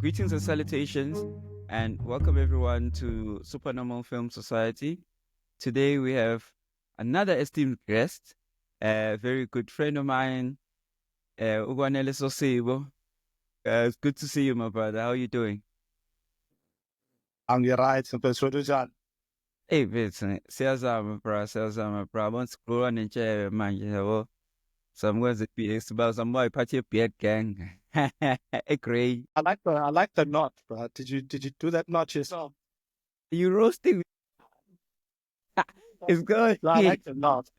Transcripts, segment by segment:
Greetings and salutations, and welcome everyone to Supernormal Film Society. Today we have another esteemed guest, a very good friend of mine, Kwanele Sosibo. It's good to see you, my brother. How are you doing? Right, John. Hey, Vincent, siyazama, bro. Bonsikhuluma nentshebe manje, yabo. Samkwenza siba samboy party beard gang. Hey, Gray. I like the knot, bro. Did you do that knot yourself? You roasting me? It's good. No, I like the knot.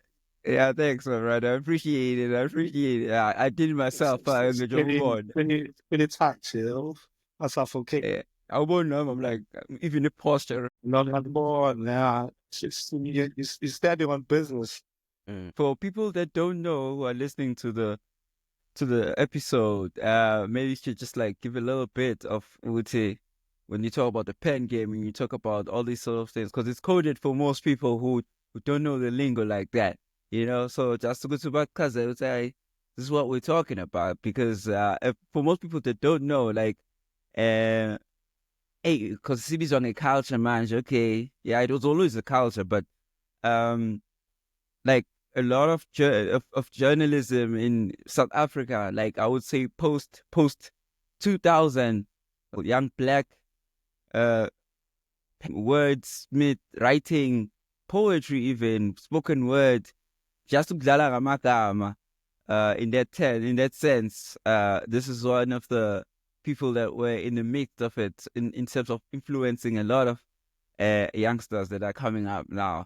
Yeah, thanks, my brother. I appreciate it. I did it myself. It's The job board. pretty tight, you know. Myself okay. Yeah. I won't know. I'm like, even the posture. Not more. Yeah, you're standing on business. For people that don't know who are listening to the episode, maybe you should just like give a little bit of Uti when you talk about the pen game, when you talk about all these sort of things, because it's coded for most people who don't know the lingo like that, you know. So just to go to back, because I would say this is what we're talking about, because for most people that don't know, like, uh, hey, because CB's on a culture, man. Okay, yeah, it was always a culture, but like a lot of of journalism in South Africa, like I would say post 2000, young black uh wordsmith writing poetry, even spoken word, just ukudlala ngamagama. In that sense, this is one of the people that were in the midst of it in terms of influencing a lot of youngsters that are coming up now.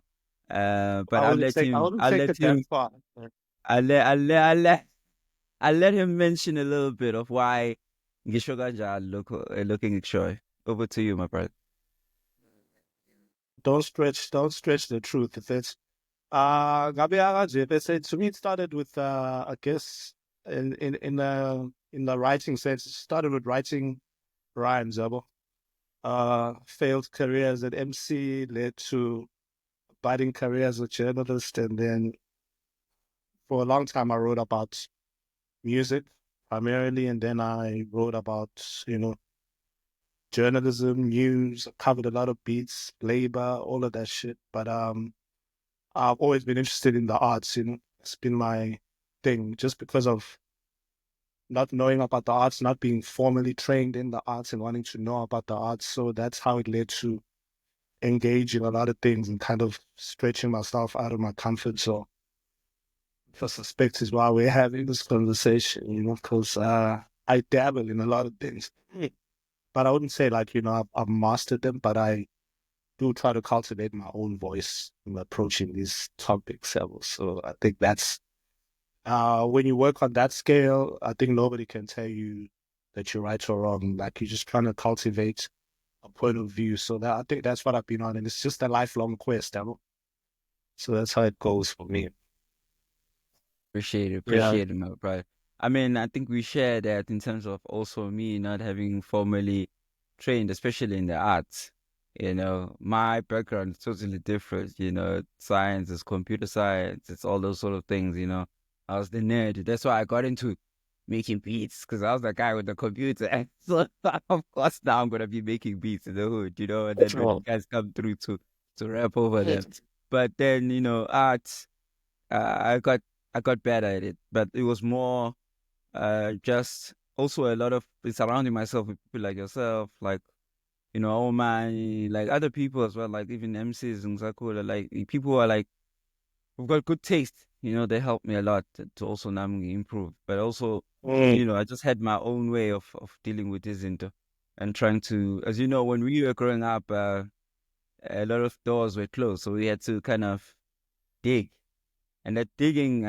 But I wouldn't take it that far. I'll let, I'll let, I'll let, I'll let him mention a little bit of why Ngisho kanjalo looking shy. Over to you, my brother. Don't stretch the truth. If it's Gabi Araje, they said to me it started with I guess in the writing sense, it started with writing rhymes, yabo. Failed career as an MC led to budding career as a journalist, and then for a long time I wrote about music primarily, and then I wrote about journalism, news. I covered a lot of beats, labor, all of that shit. But I've always been interested in the arts. It's been my thing, just because of not knowing about the arts, not being formally trained in the arts, and wanting to know about the arts. So that's how it led to engage in a lot of things and kind of stretching myself out of my comfort zone. I suspect is why we're having this conversation, because I dabble in a lot of things. But I wouldn't say like, I've mastered them, but I do try to cultivate my own voice in approaching these topics. So I think that's when you work on that scale, I think nobody can tell you that you're right or wrong. Like, you're just trying to cultivate a point of view. So I think that's what I've been on, and it's just a lifelong quest. So that's how it goes for me. Yeah. Appreciate it, my brother. I mean, I think we share that in terms of also me not having formally trained, especially in the arts. You know, my background is totally different. You know, science is computer science, it's all those sort of things. You know, I was the nerd. That's why I got into making beats because I was the guy with the computer. And so, of course, now I'm gonna be making beats in the hood. You know, and then when you Sure. guys come through to rap over them, but then arts. I got better at it, but it was more just also a lot of surrounding myself with people like yourself, like oh man, like other people as well, like even MCs and Sakura, like people who are like who've got good taste. You know, they helped me a lot to also now improve. But also, Mm. I just had my own way of dealing with this and trying to, as you know, when we were growing up, a lot of doors were closed, so we had to kind of dig, and that digging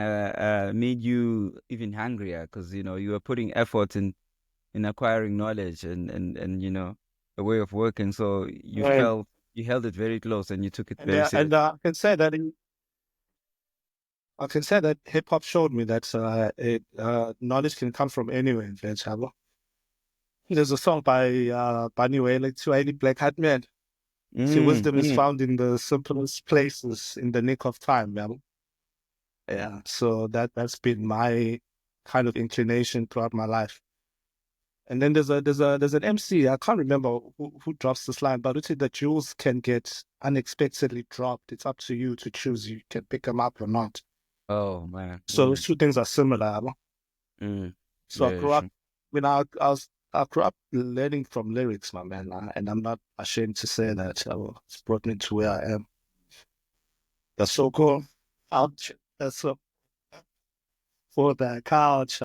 made you even hungrier because you were putting effort in acquiring knowledge and a way of working. So Right. you held it very close and you took it And very serious. I can say that hip hop showed me that knowledge can come from anywhere. Chavo. There's a song by Bunny Wailer, to any black hat man. See, wisdom is found in the simplest places in the nick of time, man. Yeah. So that's been my kind of inclination throughout my life. And then there's an MC. I can't remember who drops this line, but it's the jewels can get unexpectedly dropped. It's up to you to choose. You can pick them up or not. Oh man. So those two things are similar. Mm. So I Very grew up. true. I grew up learning from lyrics, my man, and I'm not ashamed to say that. It's brought me to where I am. That's so cool. Ouch. That's so for the couch.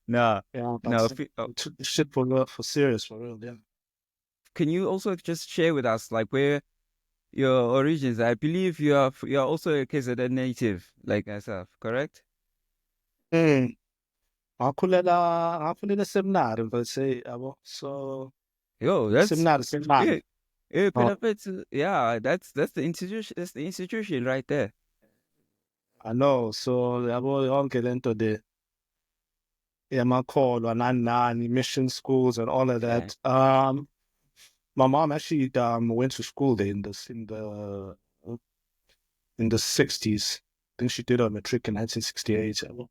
No, Yeah, no. but we took the shit for serious, for real. Yeah. Can you also just share with us like where your origins? I believe you are also a KZN native like myself, correct? Mm. Ngakhulela seminary mfethu yabo. So Yo, that's seminary seminary. yeah, yeah, Oh, yeah. That's the institution. That's the institution right there. I know. So yabo yonke lento de yamakholwa nani nani mission schools and all of Yeah. that. My mom actually went to school there in the 60s. I think she did her matric in 1968. Yabo.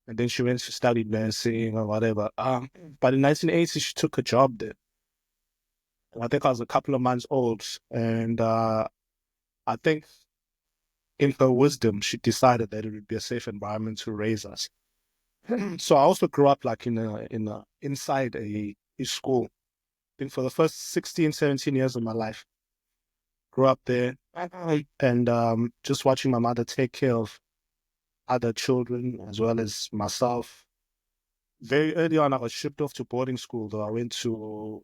And then she went to study nursing or whatever. But in 1980 she took a job there. I think I was a couple of months old, and I think in her wisdom, she decided that it would be a safe environment to raise us. So I also grew up like in a inside a school. I think for the first 16, 17 years of my life, grew up there and just watching my mother take care of other children as well as myself. Very early on, I was shipped off to boarding school, though. I went to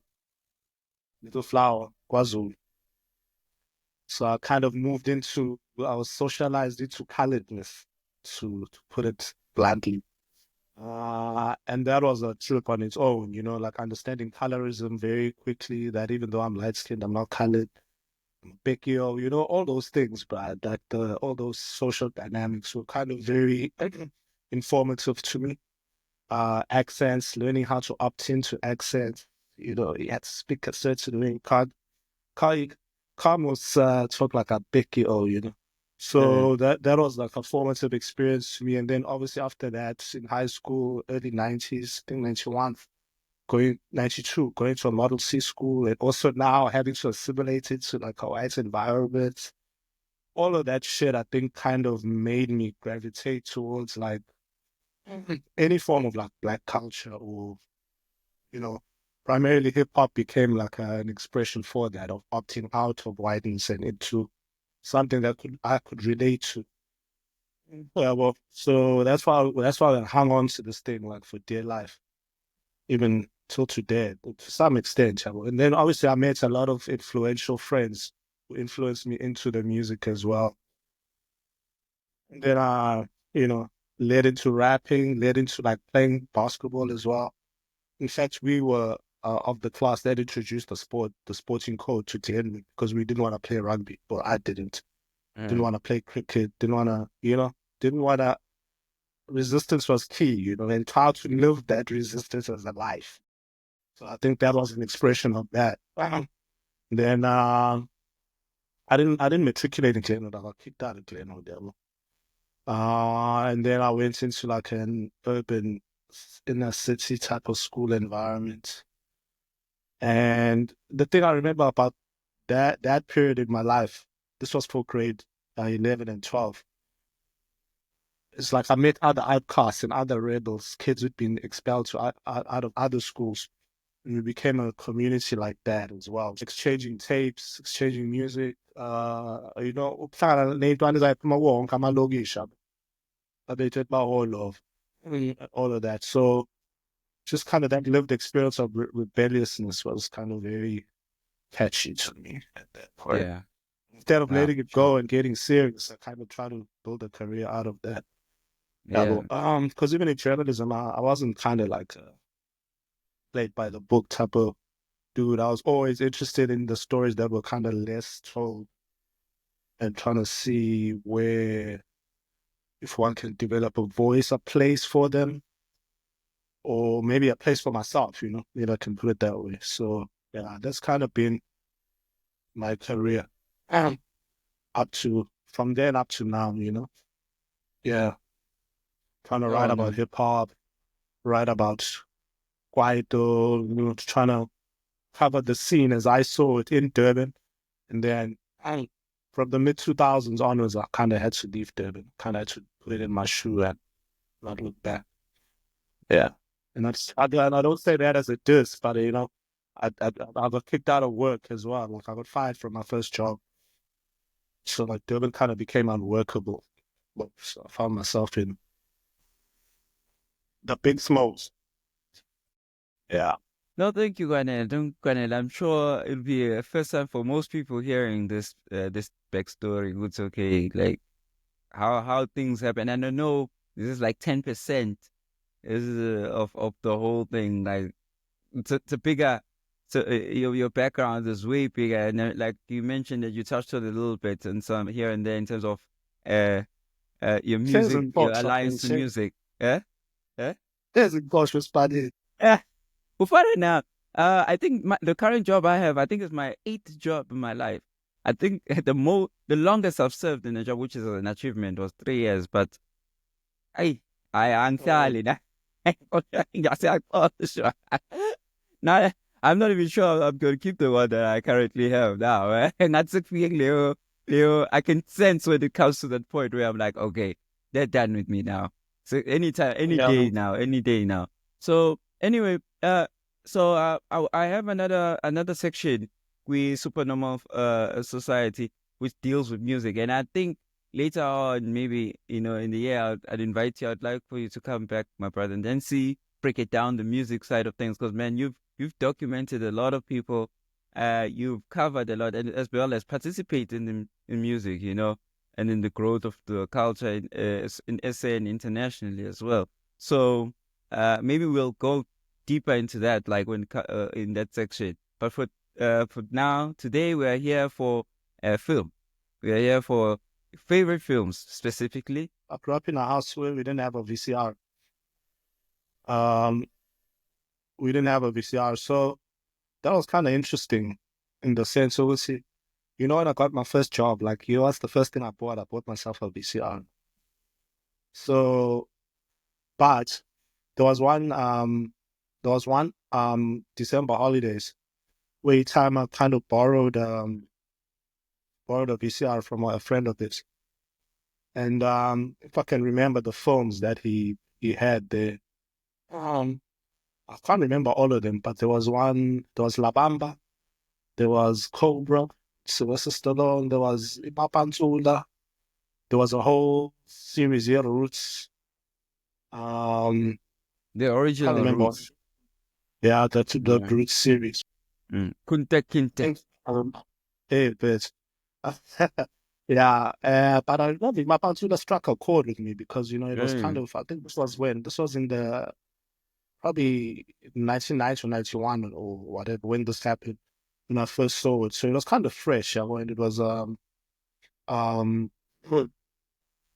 Little Flower, KwaZulu. So I kind of moved into, I was socialized into coloredness, to put it bluntly. And that was a trip on its own, like understanding colorism very quickly, that even though I'm light skinned, I'm not colored. I'm Bekio, all those things, but that all those social dynamics were kind of very informative to me. Accents, learning how to opt into accents, you had to speak a certain way. Can't, can't almost talk like a Bekio, Uh, So that was like a formative experience to me. And then obviously after that in high school, early 90s, I think 91, going 92, going to a Model C school and also now having to assimilate it to like a white environment. All of that shit I think kind of made me gravitate towards like any form of like black culture or, you know, primarily hip hop became like an expression for that of opting out of whiteness and into something that I could relate to. Yeah, well, so that's why I hung on to this thing like for dear life, even till today, to some extent. Yeah, well. And then obviously I met a lot of influential friends who influenced me into the music as well. And then you know, led into rapping, led into like playing basketball as well. In fact, we were of the class that introduced the sporting code to Glen because we didn't want to play rugby. Well, I didn't. Didn't uh, want to play cricket. Didn't want to, didn't want to resistance was key, and how to live that resistance as a life. So I think that was an expression of that. Then I didn't matriculate in Glenwood. I got kicked out of Glenwood. And then I went into like an urban inner city type of school environment. And the thing I remember about that period in my life, this was for grade 11 and 12. It's like I met other outcasts and other rebels, kids who'd been expelled out of other schools. And we became a community like that as well, exchanging tapes, exchanging music. Ukuhlangana ney'ntwana ezayiphuma kuwo wonke amalokishi abethu baholo of all of that. So just kind of that lived experience of rebelliousness was kind of very catchy to me at that point. yeah. Instead of Nah, letting it sure. go and getting serious, I kind of try to build a career out of that. Yeah, Yeah. because even in journalism, I wasn't kind of like played by the book type of dude. I was always interested in the stories that were kind of less told and trying to see where, if one can develop a voice, a place for them, or maybe a place for myself, maybe I can put it that way. So, yeah, that's kind of been my career um, from then up to now. Yeah, trying to write Oh about no. hip hop, write about Kwaito, trying to cover the scene as I saw it in Durban. And then from the mid 2000s onwards, I kind of had to leave Durban, kind of had to put it in my shoe and not look back. Yeah. And I don't say that as a diss, but I got kicked out of work as well. Like I got fired from my first job. So like Durban kind of became unworkable. So I found myself in the big smokes. Yeah. No, thank you, Kwanele. Don't Kwanele. I'm sure it'll be a first time for most people hearing this backstory. It's okay, like how things happen. And I know this is like 10% is of the whole thing. Like it's a bigger. So your background is way bigger, and like you mentioned that you touched on it a little bit and some here and there in terms of uh your There's music, a your box of alliance to things. music. Yeah, yeah. There's a box with Spanish. Well, for right now, I think the current job I have, I think it's my eighth job in my life. I think the longest I've served in a job, which is an achievement, was 3 years. But I anxiety na. Now I'm not even sure I'm going to keep the one that I currently have now. And that's a feeling, Leo. I can sense when it comes to that point where I'm like, okay, they're done with me now. So anytime, Yeah. any day now. So anyway, I have another section with Supernormal Society which deals with music, and I think later on, maybe in the year, I'd invite you. I'd like for you to come back, my brother, and then break it down the music side of things, because man, you've documented a lot of people, you've covered a lot, and as well as participated in music, and in the growth of the culture in SA and internationally as well. So maybe we'll go deeper into that, like in that section. But for now, today we are here for film. We are here for favorite films specifically. I grew up in a house where we didn't have a VCR. Um, we didn't have a VCR, so that was kind of interesting in the sense, obviously, when I got my first job, like, what's the first thing I bought? I bought myself a VCR. So, but there was one December holidays where time I kind of borrowed a VCR from a friend of his. And if I can remember the films that he had there, um, I can't remember all of them, but there was La Bamba, there was Cobra, Sylvester Stallone, there was Ipapantula, there was a whole series here, Roots. Um, The can't original remember. Roots. Yeah, the Mm. Roots series. Kunta Kinte. And, hey, but yeah, but I remember Ipapantula struck a chord with me because it was kind Mm. of, I think this was in the probably 1990 or 91 or whatever when this happened when I first saw it. So it was kind of fresh. When it was um kind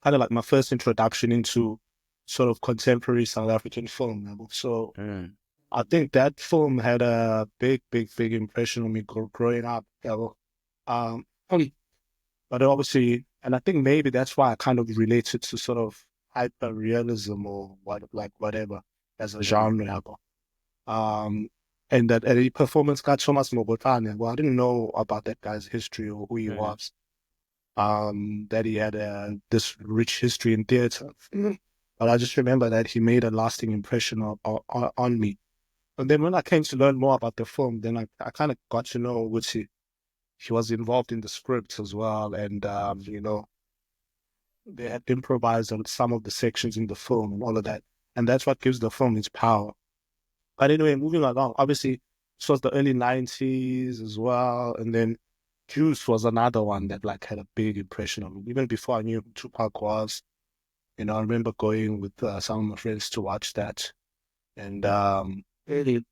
of like my first introduction into sort of contemporary South African film. So Mm. I think that film had a big impression on me growing up. Um, but obviously, and I think maybe that's why I kind of related to sort of hyper realism or whatever as a Mm. genre. Um, and that the performance got so much more Botania. Well, I didn't know about that guy's history or who he Mm. was. That he had this rich history in theater. But I just remember that he made a lasting impression on me. And then when I came to learn more about the film, then I kind of got to know which he was involved in the script as well. And, they had improvised on some of the sections in the film and all of that. And that's what gives the film its power. But anyway, moving along, obviously, this was the early 90s as well. And then Juice was another one that like had a big impression on me. Even before I knew who Tupac was, I remember going with some of my friends to watch that. And really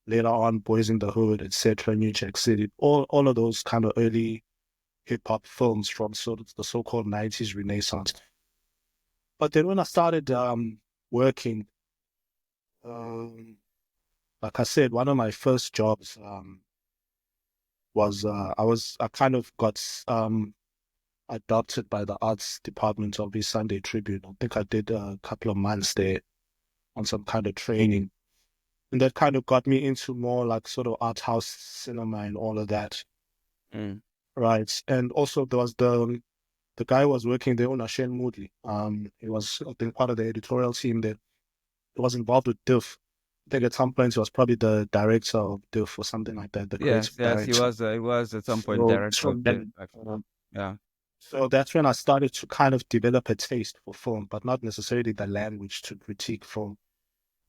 later on, Boys in the Hood, etc., New Jack City, all of those kind of early hip hop films from sort of the so-called 90s Renaissance. But then when I started working, um, like I said, one of my first jobs was I kind of got adopted by the arts department of the Sunday Tribune. I think I did a couple of months there on some kind of training. And that kind of got me into more like sort of art house cinema and all of that. Mm. Right. And also there was the guy who was working there on Shane Moodley. He was, I think, part of the editorial team that was involved with Diff. I think at some point he was probably the director of Diff or something like that, the Yes, creative yes, he director. was. He was at some point So, director so of the. then, Yeah. so that's when I started to kind of develop a taste for film, but not necessarily the language to critique film,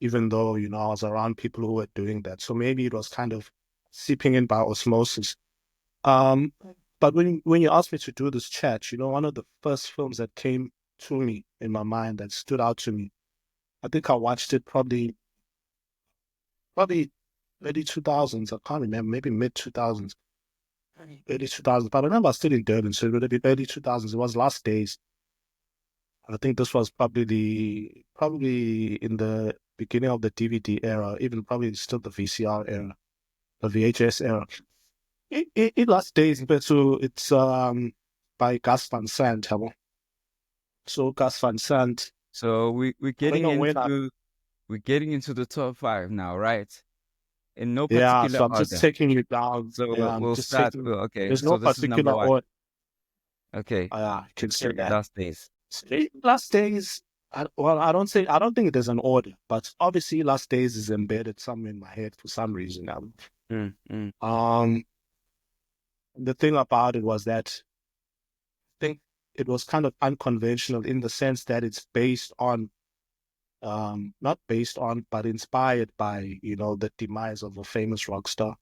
even though, I was around people who were doing that. So maybe it was kind of seeping in by osmosis. Um, but when you asked me to do this chat, one of the first films that came to me in my mind that stood out to me, I think I watched it probably early 2000s. I can't remember, maybe mid 2000s, early 2000s. But I remember I was still in Durban, so it would have been early 2000s. It was Last Days. I think this was probably in the beginning of the DVD era, even probably still the VCR era, the VHS era. It Last Days, but so it's by Gus Van Sant. So Gus Van Sant, So we're I don't getting know when into the top five now, right? In no yeah, particular so I'm just order. taking you down. So Yeah, I'm we'll just start. taking, Okay, there's no so this is number particular one. order. Okay, Yeah, you can say that. Last Days. Last Days, I don't think there's an order, but obviously Last Days is embedded somewhere in my head for some reason. Mm, mm, Um, the thing about it was that I think it was kind of unconventional in the sense that it's based on, not based on, but inspired by, the demise of a famous rock star,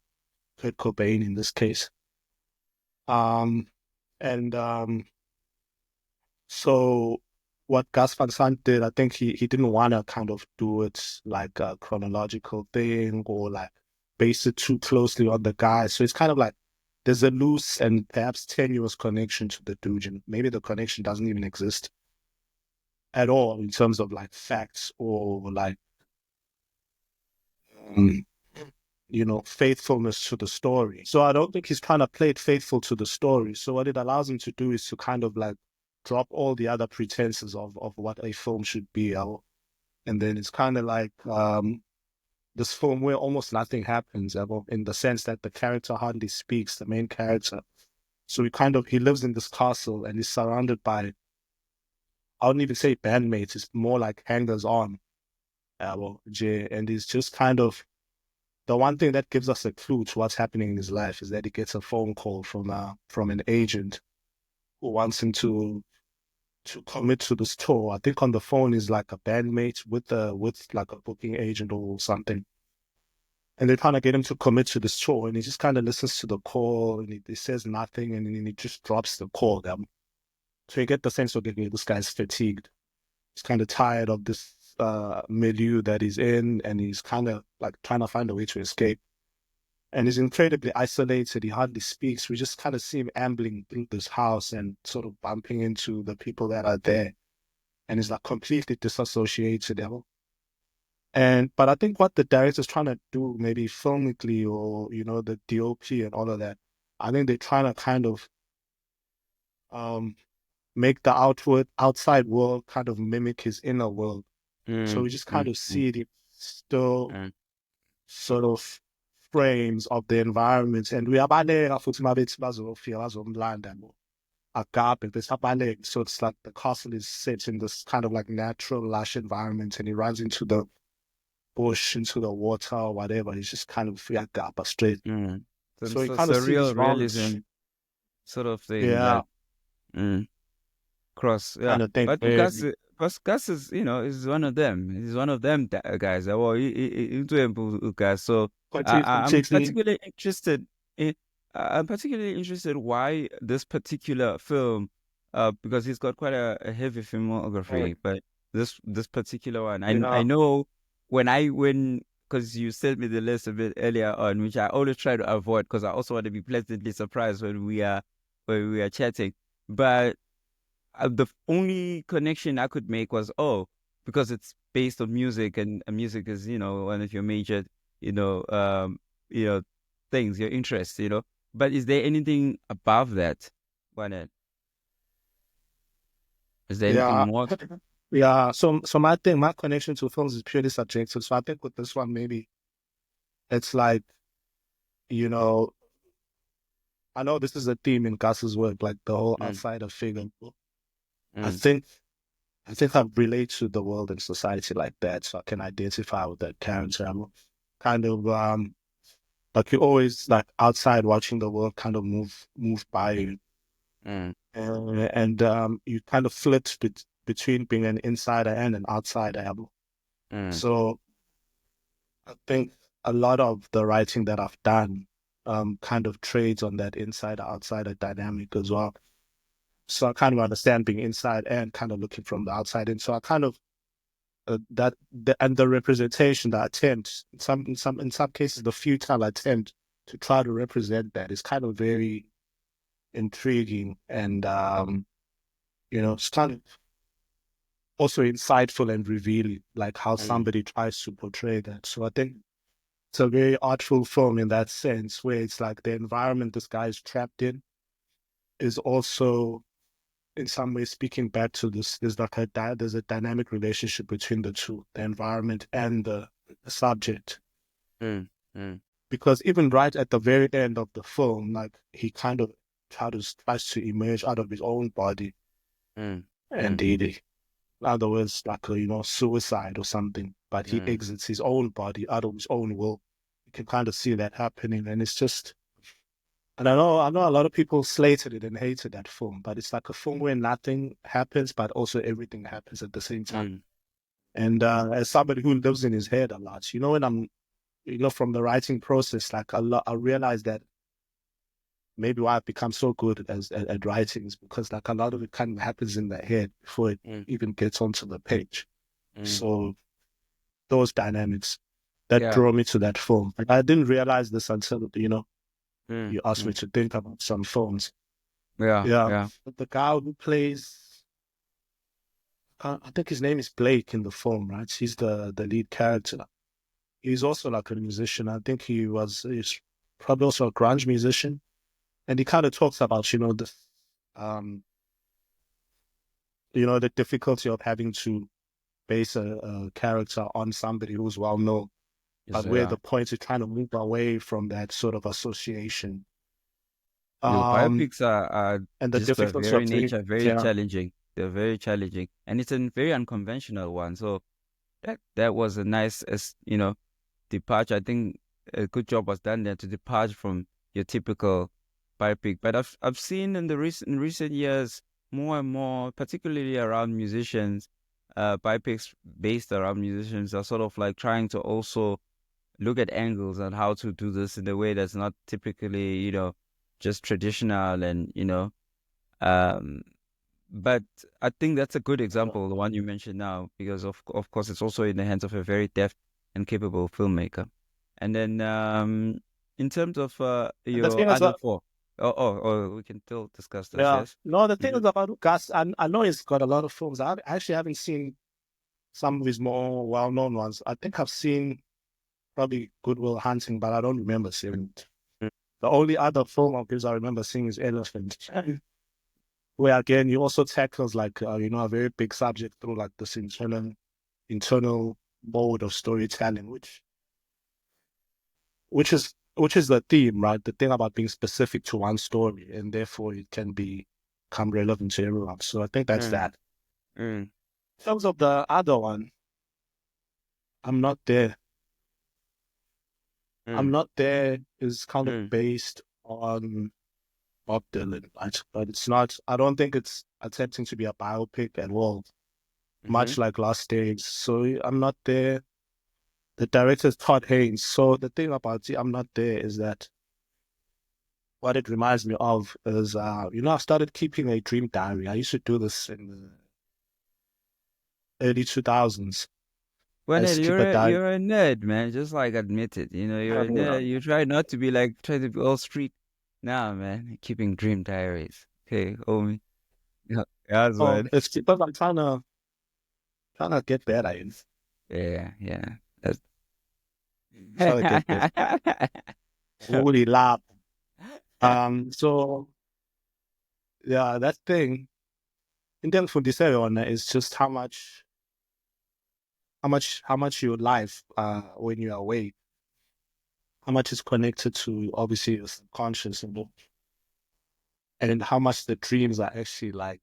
Kurt Cobain in this case. Um, and So what Gus Van Sant did, I think he didn't want to kind of do it like a chronological thing or like base it too closely on the guy. So it's kind of like there's a loose and perhaps tenuous connection to the dude, and maybe the connection doesn't even exist at all in terms of like facts or like um, faithfulness to the story. So I don't think he's trying to play it faithful to the story. So what it allows him to do is to kind of like drop all the other pretenses of what a film should be. And then it's kind of like this film where almost nothing happens ever, in the sense that the character hardly speaks, the main character. So he lives in this castle and he's surrounded by, I wouldn't even say bandmates, it's more like hangers on. And he's just kind of, the one thing that gives us a clue to what's happening in his life is that he gets a phone call from an agent who wants him to commit to this tour. I think on the phone is like a bandmate with like a booking agent or something. And they're trying to get him to commit to this tour, and he just kind of listens to the call, and he says nothing, and then he just drops the call. So you get the sense of, okay, this guy's fatigued. He's kind of tired of this milieu that he's in, and he's kind of like trying to find a way to escape. And he's incredibly isolated. He hardly speaks. We just kind of see him ambling through this house and sort of bumping into the people that are there. And he's like completely disassociated. But I think what the director's trying to do, maybe filmically or the DOP and all of that, I think they're trying to kind of um make the outside world kind of mimic his inner world. So we mm, just kind mm, of mm, see the still mm, sort of frames of the environment. And uyabaleka futhi uma bethi bazofika bazomlanda agape besabaleka. So it's like the castle is set in this kind of like natural lush environment, and he runs into the bush, into the water or whatever. He's just kind of agapa straight. mm. Some So you so kind of see surreal these moments. realism sort of thing, Yeah, like mm, cross, yeah. kind of thing. But Gus is, is one of them. He's one of them guys. Well, Mthembu guys. So I'm Completely. particularly interested in. I'm particularly interested why this particular film, because he's got quite a heavy filmography. But this particular one, I Yeah. know when because you sent me the list a bit earlier on, which I always try to avoid because I also want to be pleasantly surprised when we are chatting. But the only connection I could make was, because it's based on music, and music is one of your major you know um you know things, your interests. But is there anything above that? Why, is there anything Yeah. more? Yeah. So my connection to films is purely subjective. So I think with this one, maybe. it's like, you know, I know this is a theme in Gus's work, like the whole Mm, outsider figure. I mm, think I think I relate to the world and society like that, so I can identify with that character. I'm kind of like you're always like outside watching the world kind of move by you, mm, and you kind of flit between being an insider and an outsider. mm, So I think a lot of the writing that I've done kind of trades on that insider outsider dynamic as well. So I kind of understand being inside and kind of looking from the outside in. So I kind of and the representation, the attempt, in some cases, the futile attempt to try to represent that is kind of very intriguing, and it's kind of also insightful and revealing, like how mm, somebody tries to portray that. So I think it's a very artful film in that sense, where it's like the environment this guy is trapped in is also in some way speaking back to this. There's a dynamic relationship between the two, the environment and the subject. mm, mm, Because even right at the very end of the film, like he kind of tries to emerge out of his own body, mm, and mm, in other words, like suicide or something. But he mm, exits his own body out of his own will. You can kind of see that happening, and it's just. And I know a lot of people slated it and hated that film, but it's like a film where nothing happens, but also everything happens at the same time. mm, And as somebody who lives in his head a lot, when from the writing process, like a lot, I realized that maybe why I've become so good at writing is because like a lot of it kind of happens in the head before it mm, even gets onto the page. mm. So those dynamics that Yeah. draw me to that film. Like, I didn't realize this until Mm, you asked me mm. to think about some films. Yeah. Yeah, Yeah. the guy who plays, I think his name is Blake in the film, right? He's the lead character. He's also like a musician. I think he's probably also a grunge musician, and he kind of talks about um the difficulty of having to base a character on somebody who's well known, Yes, but where yeah. the point is trying to move away from that sort of association. Your Um, biopics are and the just by difficulty very of doing, nature very yeah, challenging. They're very challenging, and it's a very unconventional one. So that was a nice, departure. I think a good job was done there to depart from your typical biopic. But I've seen in the recent years more and more, particularly around musicians, biopics based around musicians are sort of like trying to also look at angles on how to do this in a way that's not typically, just traditional and, um, but I think that's a good example, the one you mentioned now, because of course it's also in the hands of a very deft and capable filmmaker. And then in terms of and the your thing is other that, four, oh, we can still discuss this, yeah, yes? no, the thing Mm-hmm. is about Gus, I know he's got a lot of films. I actually haven't seen some of his more well-known ones. I think I've seen probably Good Will Hunting, but I don't remember seeing it. The only other film of his I remember seeing is Elephant, where again he also tackles like a very big subject through like this internal mode of storytelling, which is the theme, right? The thing about being specific to one story, and therefore it can become relevant to everyone. So I think that's Mm, that. mm, In terms of the other one, I'm not there. I'm mm, not there is kind of mm, based on Bob Dylan, right? But it's not. I don't think it's attempting to be a biopic at all, mm-hmm, much like Last Days. So I'm not there. The director is Todd Haynes. So the thing about the I'm not there is that what it reminds me of is, I started keeping a dream diary. I used to do this in the early 2000s. I Well, used Ned, to keep a diary. you're a nerd, man. Just like admit it. You're a nerd. You try not to be like try to be all street. Nah, man. Keeping dream diaries. Okay, homie. Yeah, that's Oh, one. it's because I'm trying to get better. Yeah, yeah. That's Trying to get better. Holy lap. So yeah, that thing. In terms for this area is just how much your life when you're away. how much is connected to obviously your subconscious, and how much the dreams are actually like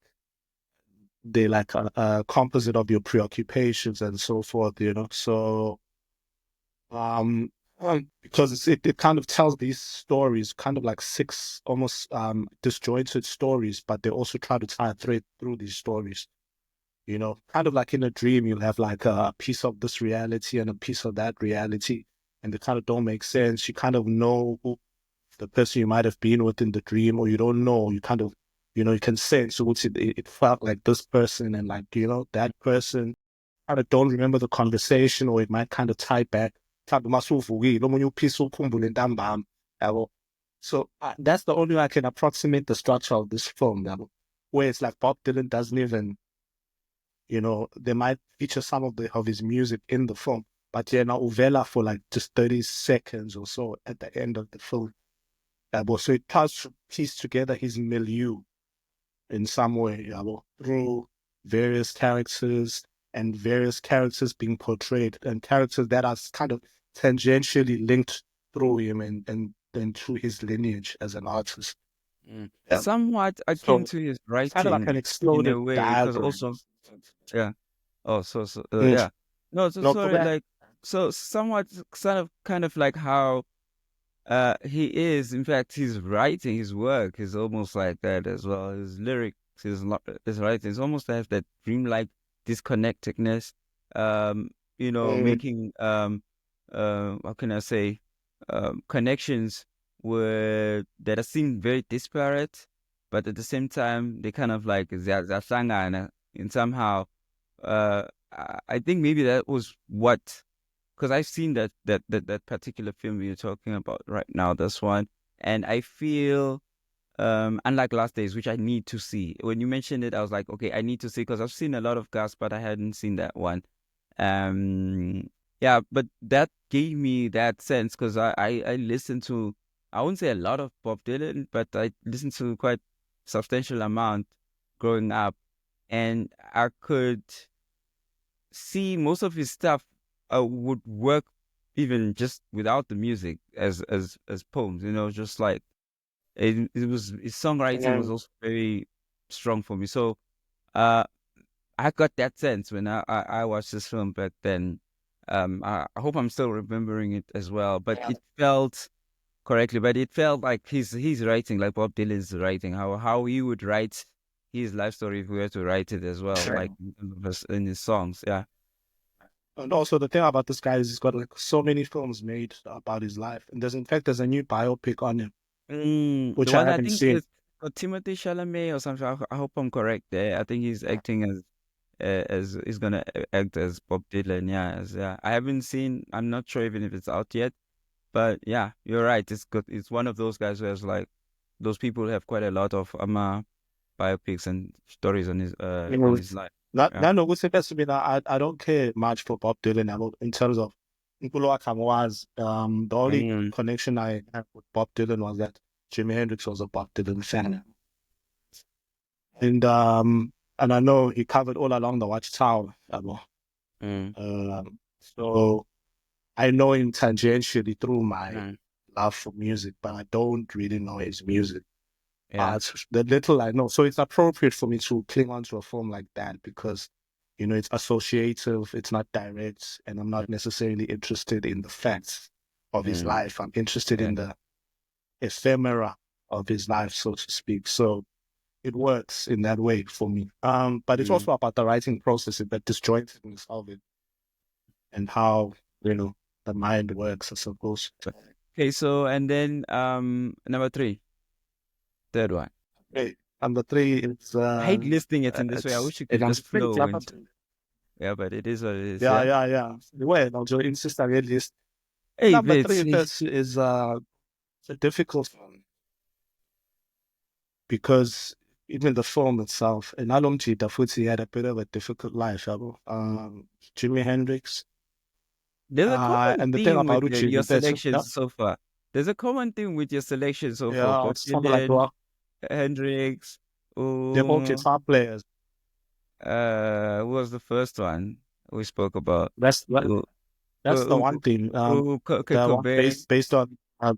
they like a composite of your preoccupations and so forth, So um because it kind of tells these stories, kind of like six almost disjointed stories, but they also try to tie a thread through these stories. Kind of like in a dream, you'll have like a piece of this reality and a piece of that reality, and they kind of don't make sense. You kind of know who the person you might have been with in the dream, or you don't know. You kind of, you can sense which it felt like this person, and like, that person kind of don't remember the conversation, or it might kind of tie back. So that's the only way I can approximate the structure of this film, where it's like Bob Dylan doesn't even, they might feature some of his music in the film, but yeah, now Uvela for like just 30 seconds or so at the end of the film. So it tries to piece together his milieu in some way, through various characters and various characters being portrayed, and characters that are kind of tangentially linked through him and through his lineage as an artist. Yeah. Somewhat akin So to his it's kind of like an writing in a exploded way, because diagram. also, yeah. Oh, Mm. yeah. No, so No, go sorry, back. like, so somewhat, kind of like how he is. In fact, his writing, his work is almost like that as well. His lyrics, his writing is almost has that dreamlike disconnectedness. Um, Mm. making how can I say, connections that seem very disparate, but at the same time they kind of like zasangana in somehow. I think maybe that was what, because I've seen that particular film you're talking about right now, this one, and I feel unlike Last Days, which I need to see. When you mentioned it, I was like, okay, I need to see, because I've seen a lot of Gas, but I hadn't seen that one. Um, yeah, but that gave me that sense, because I listened to, I wouldn't say a lot of Bob Dylan, but I listened to quite substantial amount growing up, and I could see most of his stuff would work even just without the music as poems. Just like it was, his songwriting was Mm. also very strong for me. So uh, I got that sense when I watched this film back then. I hope I'm still remembering it as well, but Yeah. it felt correctly. But it felt like he's writing like Bob Dylan's writing, how he would write his life story if we were to write it as well, Sure. like in his songs. Yeah. And also the thing about this guy is he's got like so many films made about his life. And there's a new biopic on him, The which I one I haven't think seen. is Timothy Chalamet or something. I hope I'm correct there. I think he's acting as he's gonna act as Bob Dylan. Yeah, yeah. I haven't seen. I'm not sure even if it's out yet. But yeah, you're right. It's good. It's one of those guys who has like those people who have quite a lot of biopics and stories You on know, his life. Yeah. that no good best to me that I don't care much for Bob Dylan in terms of Nkulu was the only Mm, connection I had with Bob Dylan was that Jimi Hendrix was a Bob Dylan fan. And I know he covered all along the Watchtower. mm, So I know him tangentially through my mm, love for music, but I don't really know his music. yeah. It's the little I know. So it's appropriate for me to cling on to a form like that because, it's associative, it's not direct, and I'm Mm, not necessarily interested in the facts of his mm, life. I'm interested yeah. in the ephemera of his life, so to speak. So it works in that way for me. But it's Mm. also about the writing process, the disjointedness of it, and how, the mind works, I suppose. Okay, so and then number three, third one. Okay. Number three, I hate listing it in this way. I it's wish you and could I'm just pretty flow clever. into. Yeah, but it is what it is. Yeah, Yeah. yeah, yeah. Well, I'll insist on at least. Hey, Number Blitz. three is a difficult one because even the film itself, and Alomji Dafuti had a bit of a difficult life. Jimi Hendrix. There's a common And the thing theme with about Uchi your is that, yeah, selections so far. There's a common theme with your selections so far. yeah, Bob it's something like, Dylan, well, Hendrix. they're all Oh, guitar players. who was the first one we spoke about? That's what. Who? That's the one thing. Kurt The one Cobain. based on Kurt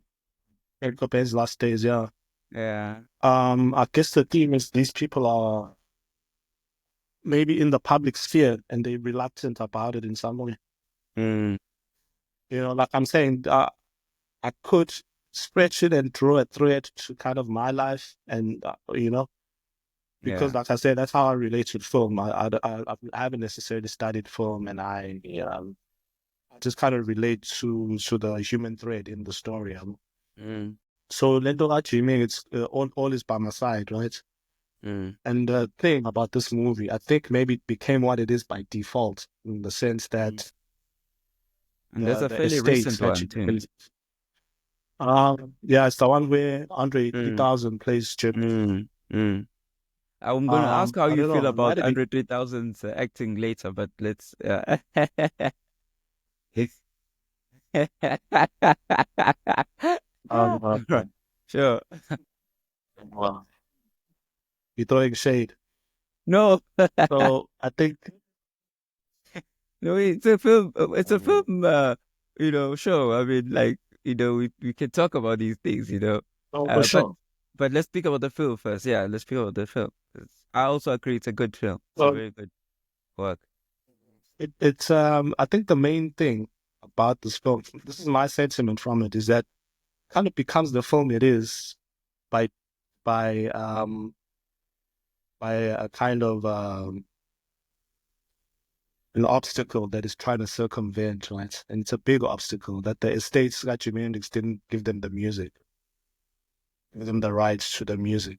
Cobain's last days. Yeah. Yeah. I guess the theme is these people are maybe in the public sphere and they're reluctant about it in some way. Mm, Like I'm saying, I could stretch it and draw a thread to kind of my life, and because yeah. like I said, that's how I relate to film. I haven't necessarily studied film, and I just kind of relate to the human thread in the story. Mm, So Lendo Jimmy, it's all is by my side, right? mm. And the thing about this movie, I think maybe it became what it is by default, in the sense Mm. that And that's a the fairly estates recent that one you too. built. Yeah, it's the one where Andre Mm, 3000 plays Jim. mm, mm. I'm gonna ask how I you don't feel know, it might about have been. Andre 3000's acting later, but let's. Uh, Sure. well, you're throwing shade. No, So I think, no, it's a film. It's a um, film. Show. I mean, like, we can talk about these things. oh, for But sure. let's speak about the film first. Yeah, let's speak about the film. I also agree it's a good film. It's a Well, very good work. it's I think the main thing about this film, this is my sentiment from it, is that kind of becomes the film it is by by um by a kind of an obstacle that is trying to circumvent, right? And it's a big obstacle that the estates that Jimi Hendrix didn't give them the music, give them the rights to the music.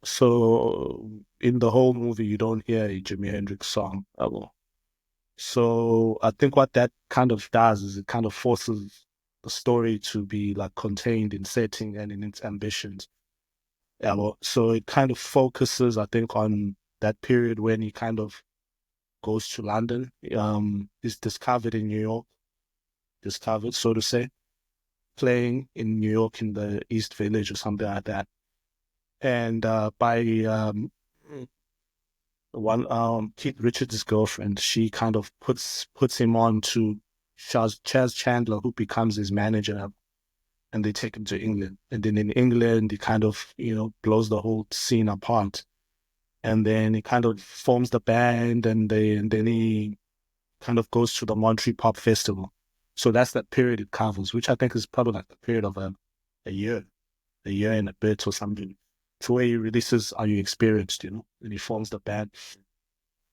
So in the whole movie, you don't hear a Jimi Hendrix song at all. So I think what that kind of does is it kind of forces the story to be like contained in setting and in its ambitions. Yeah, well, so it kind of focuses, I think, on that period when he kind of goes to London. He's discovered in New York, discovered, so to say, playing in New York in the East Village or something like that. And by one Keith Richards' girlfriend, she kind of puts him on to Chaz Chandler, who becomes his manager, and they take him to England. And then in England, he kind of blows the whole scene apart. And then he kind of forms the band, and then he kind of goes to the Monterey Pop Festival. So that's that period it covers, which I think is probably like the period of a year, a year and a bit or something. To where he releases Are You Experienced, and he forms the band.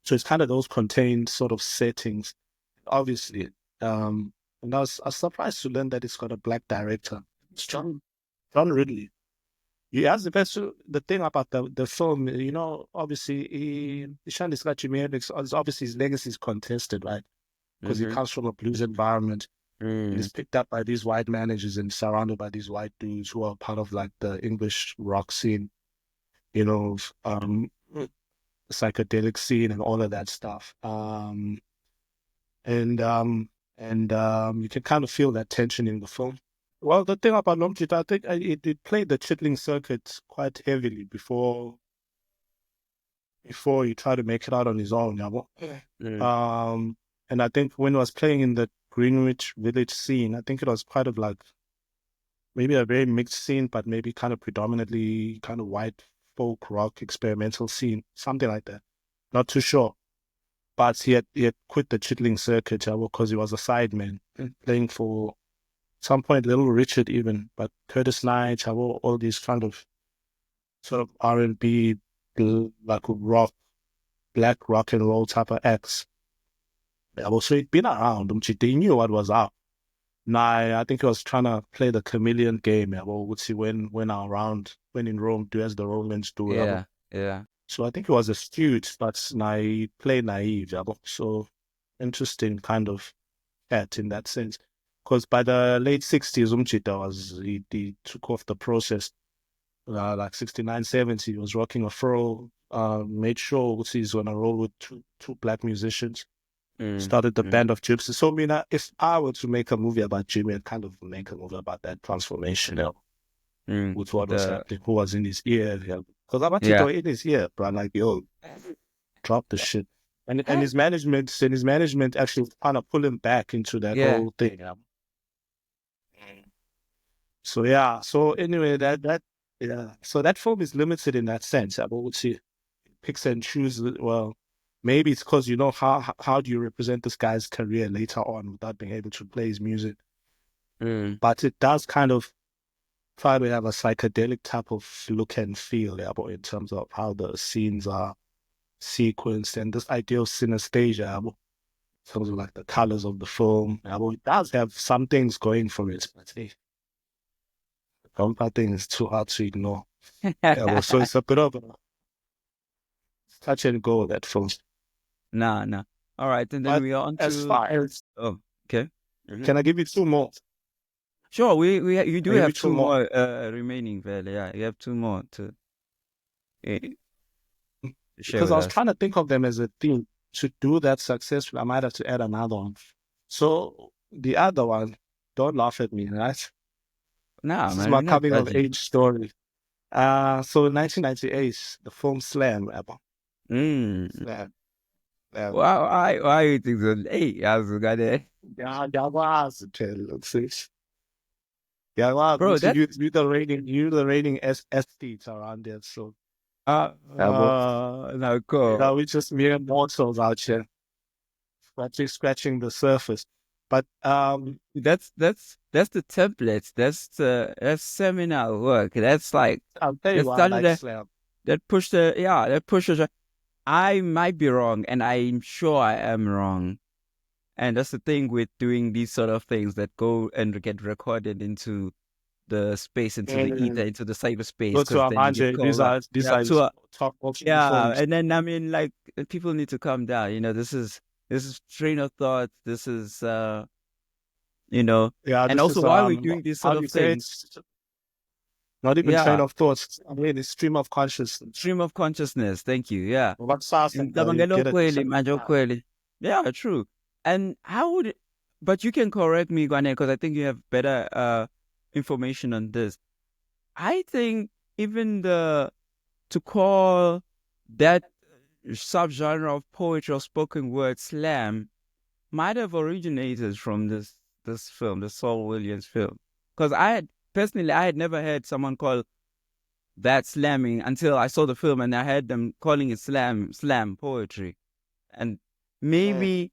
So it's kind of those contained sort of settings, obviously. And I was surprised to learn that it's got a black director. It's John Ridley. He has the best. The thing about the film, obviously, Ishan Jimi Hendrix, obviously his legacy is contested, right? Because he Mm-hmm. comes from a blues environment and Mm, is picked up by these white managers and surrounded by these white dudes who are part of like the English rock scene, you know, um, psychedelic scene and all of that stuff. And you can kind of feel that tension in the film. Well, the thing about Lomjit, I think it played the chitlin circuit quite heavily before he tried to make it out on his own. mm, Um, and I think when he was playing in the Greenwich Village scene, I think it was kind of like maybe a very mixed scene, but maybe kind of predominantly kind of white folk rock experimental scene, something like that. Not too sure. But he had quit the chitlin circuit because he was a sideman playing for some point Little Richard even, but Curtis Knight, all these kind of sort of R&B, like rock, black rock and roll type of acts. So he'd been around. He knew what was up. Nah, I think he was trying to play the chameleon game. Would see when around, when in Rome, do as the Romans do. yeah, yeah. So I think he was astute, but he played naive. So interesting kind of cat in that sense. Because by the late 60s, he took off the process. Like 69, 70, he was rocking a furl, made sure he's going to roll with two black musicians, Mm, started the mm, band of gypsies. So, I mean, if I were to make a movie about Jimmy, I'd kind of make a movie about that transformation mm. with what was The happening, who was in his ear. Because I'm actually yeah. in his ear, but I'm like, yo, drop the shit. and his management actually kind of pull him back into that Yeah. whole thing. So yeah. So anyway, that yeah. So that film is limited in that sense. I would say picks and chooses. Well, maybe it's because you know how do you represent this guy's career later on without being able to play his music. Mm. But it does kind of try to have a psychedelic type of look and feel, yeah, but in terms of how the scenes are sequenced and this idea of synesthesia, yeah, in terms of like the colors of the film. Yeah, but it does have some things going for it, but hey, the compa thing is too hard to ignore. Yeah, well, so it's a bit of a touch and go, that film. Nah. All right, and then But we are on as to. far as, Oh, okay. Mhm. can I give you two more? Sure, you do I give you have two two more. more remaining, Vele. Yeah, you have two more to share Because with I was us. trying to think of them as a theme. To do that successfully, I might have to add another one. So the other one, don't laugh at me, right? Nah, This is man, my we're not coming of judging. age story. So in 1998, the film Slam, Mm. Slam, Slam. Why you think so? Hey, I was gonna, Yeah, there was a tell. Let's see. There was, bro. which That you the rating estates around there. So, uh, but, no, cool. we just mere mortals out here, scratching the surface. But That's the template. That's seminal work. That's like I'll tell you that why I started like Slam. that pushes. I might be wrong, and I'm sure I am wrong. And that's the thing with doing these sort of things that go and get recorded into the space, into the ether, And into the cyberspace, go to because then you get Amanje. These called up. are these Yeah, are to his a, top watching yeah, films. and then I mean, like people need to calm down. This is train of thought. This is you know, Yeah, and this also is why we're doing these how sort do of you say things. it's not even train Yeah, of thoughts. I mean, it's stream of consciousness. stream of consciousness. Thank you. Yeah. What sauce and you Ngicabangela get at the ukweli same manje time. ukweli. Yeah, true. And how would it, but you can correct me, Gwane, because I think you have better information on this. I think even the to call that subgenre of poetry or spoken word slam might have originated from this film, the Saul Williams film. Because I had never heard someone call that slamming until I saw the film and I heard them calling it slam poetry. And Mm. maybe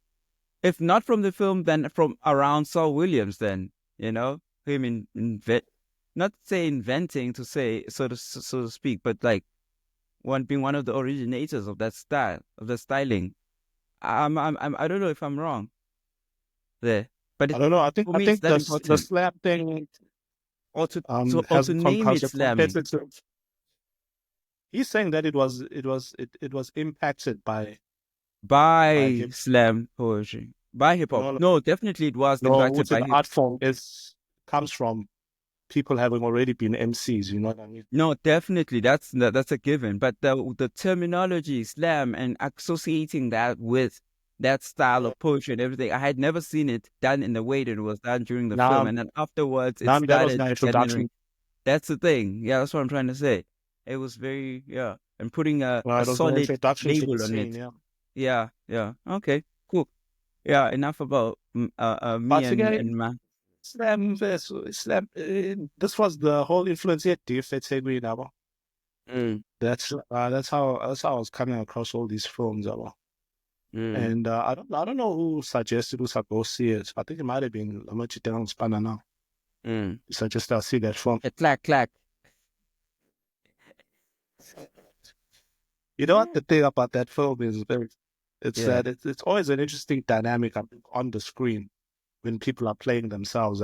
if not from the film, then from around Saul Williams, then, him not say inventing to say, so to speak, but like being one of the originators of that style, of the styling. I don't know if I'm wrong there, but I don't know. for I me, it's think that the important. slap thing Or to name has it a slamming competitive. He's saying that it was impacted by by hip. slam poetry, by hip hop. No, No, definitely it was no, impacted which the by hip. art form is comes from people having already been MCs. You know what I mean? No, definitely that's a given. But the terminology slam and associating that with that style Mm. of poetry and everything, I had never seen it done in the way that it was done during the film. Now, And then afterwards, it now that was started my generating. introduction. That's the thing. Yeah, that's what I'm trying to say. It was very, yeah, and putting a It was my solid introduction to the label on scene. it. Yeah, Yeah. Okay, cool. Yeah, enough about me but again, and my. Slam. This was the whole influence yet. Diff, let's say we now. Mm, That's how I was coming across all these films. mm, And I don't know who suggested us to go see it. I think it might have been Lamachitang Spanner now. mm. He suggested I see that film. Clack clack. You know what the thing about that film is it's Yeah. that it's always an interesting dynamic on the screen when people are playing themselves,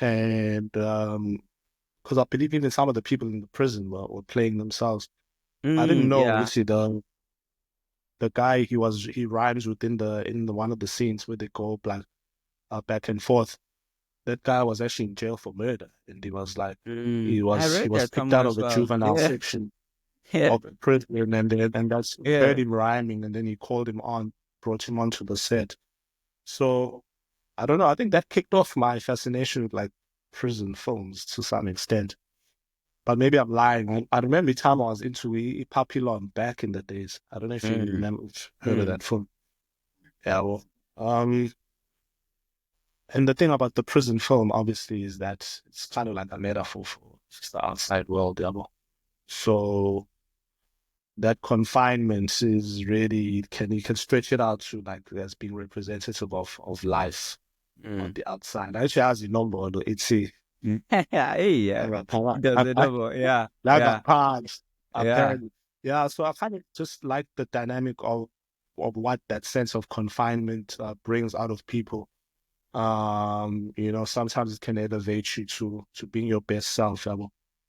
and because I believe even some of the people in the prison were playing themselves. I didn't know, Yeah. obviously, the guy he rhymes within the one of the scenes where they go back and forth. That guy was actually in jail for murder, and he was like I he read was that picked somewhere out as of the well. juvenile Yeah. section Yeah. of the prison, and that's Yeah. heard him rhyming, and then he called him on, brought him onto the set. So I don't know. I think that kicked off my fascination with like prison films to some extent. but maybe I'm lying. I remember the time I was into Papillon back in the days. I don't know if you Mm, remember, heard of mm, that film. Yeah, well, and the thing about the prison film, obviously, is that it's kind of like a metaphor for just the outside world. Yeah, well. So that confinement is really you can stretch it out to like as being representative of life on mm, the outside. Actually, as you know, it's a mm. Hey, yeah. Does it double? Yeah, like a yeah, past yeah. apparently. Yeah, so I kind of just like the dynamic of what that sense of confinement brings out of people. Sometimes it can elevate you to being your best self, yabo.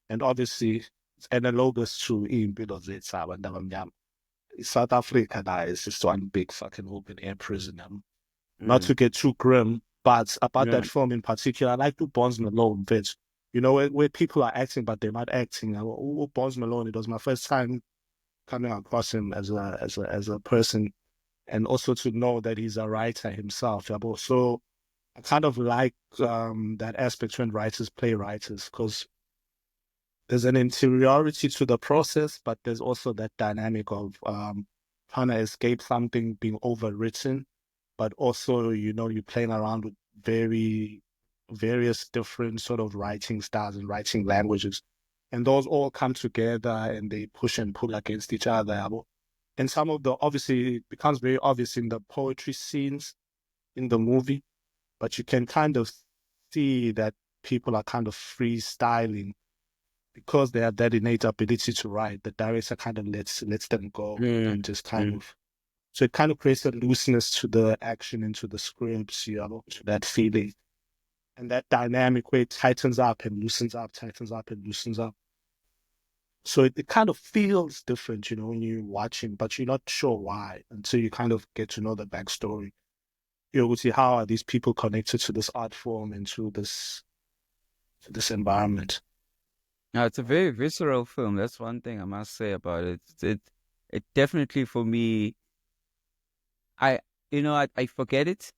And obviously it's analogous to iy'mpilo zethu abantu abamnyama. South Africa now is just one big fucking open air prison. Not Mm, to get too grim, but about yeah. that film in particular, I like the Bonds Malone bit. Where people are acting, but they're not acting. Bonds Malone, it was my first time coming across him as a person, and also to know that he's a writer himself. So I kind of like that aspect when writers play writers, because there's an interiority to the process, but there's also that dynamic of trying to escape something being overwritten, but also, you're playing around with various different sort of writing styles and writing languages. And those all come together and they push and pull against each other. And some of obviously, it becomes very obvious in the poetry scenes in the movie, but you can kind of see that people are kind of freestyling because they have that innate ability to write. The director kind of lets them go and Mm, just kind mm, of, so it kind of creates a looseness to the action and to the scripts, to that feeling and that dynamic where it tightens up and loosens up, tightens up and loosens up. So it kind of feels different, when you're watching, but you're not sure why until you kind of get to know the backstory. We'll see how are these people connected to this art form and to this environment. Now, it's a very visceral film. That's one thing I must say about it. It definitely for me, I, I forget it,